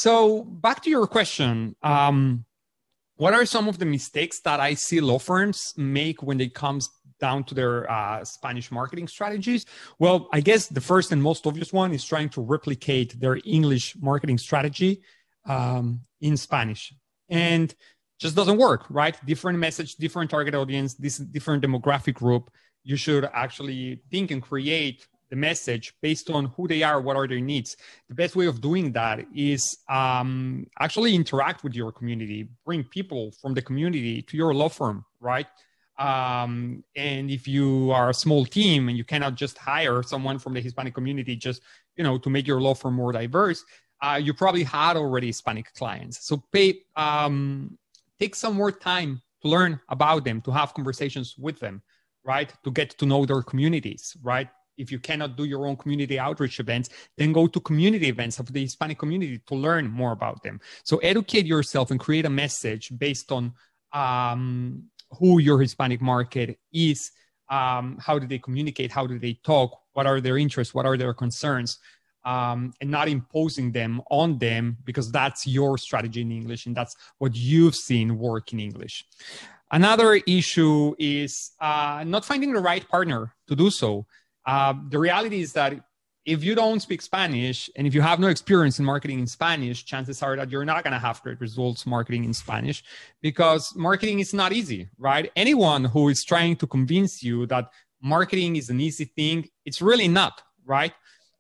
So back to your question, what are some of the mistakes that I see law firms make when it comes down to their Spanish marketing strategies? Well, I guess the first and most obvious one is trying to replicate their English marketing strategy in Spanish. And just doesn't work, right? Different message, different target audience, this different demographic group. You should actually think and create the message based on who they are, what are their needs. The best way of doing that is actually interact with your community, bring people from the community to your law firm, right? And if you are a small team and you cannot just hire someone from the Hispanic community just, to make your law firm more diverse, you probably had already Hispanic clients. So take some more time to learn about them, to have conversations with them, right? To get to know their communities, right? If you cannot do your own community outreach events, then go to community events of the Hispanic community to learn more about them. So educate yourself and create a message based on who your Hispanic market is, how do they communicate, how do they talk, what are their interests, what are their concerns, and not imposing them on them, because that's your strategy in English and that's what you've seen work in English. Another issue is not finding the right partner to do so. The reality is that if you don't speak Spanish and if you have no experience in marketing in Spanish, chances are that you're not going to have great results marketing in Spanish, because marketing is not easy, right? Anyone who is trying to convince you that marketing is an easy thing, it's really not, right?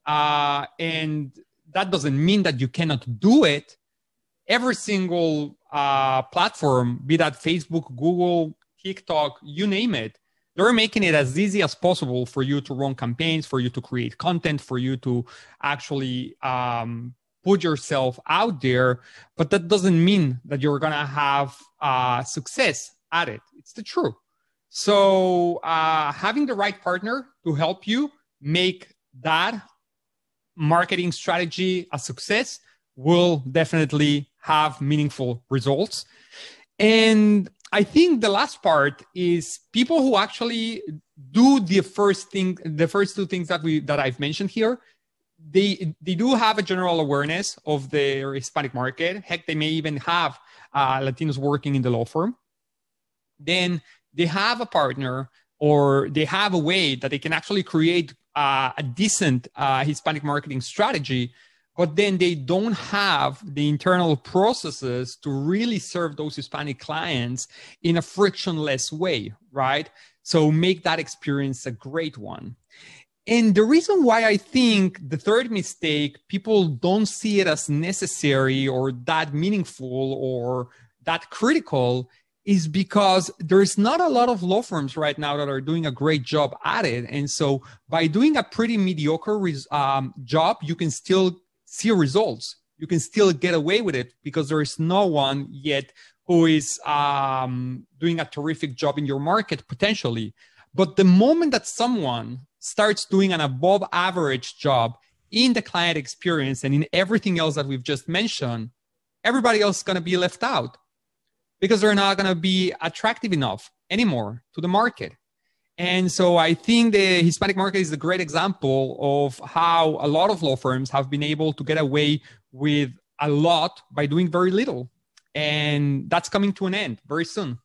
And that doesn't mean that you cannot do it. Every single platform, be that Facebook, Google, TikTok, you name it, they're making it as easy as possible for you to run campaigns, for you to create content, for you to actually put yourself out there. But that doesn't mean that you're going to have success at it. It's the truth. So having the right partner to help you make that marketing strategy a success will definitely have meaningful results. And I think the last part is people who actually do the first two things that I've mentioned here. They do have a general awareness of their Hispanic market. Heck, they may even have Latinos working in the law firm. Then they have a partner, or they have a way that they can actually create a decent Hispanic marketing strategy, but then they don't have the internal processes to really serve those Hispanic clients in a frictionless way, right? So make that experience a great one. And the reason why I think the third mistake, people don't see it as necessary or that meaningful or that critical, is because there's not a lot of law firms right now that are doing a great job at it. And so by doing a pretty mediocre job, you can still see results. You can still get away with it because there is no one yet who is doing a terrific job in your market potentially. But the moment that someone starts doing an above average job in the client experience and in everything else that we've just mentioned, everybody else is going to be left out, because they're not going to be attractive enough anymore to the market. And so I think the Hispanic market is a great example of how a lot of law firms have been able to get away with a lot by doing very little. And that's coming to an end very soon.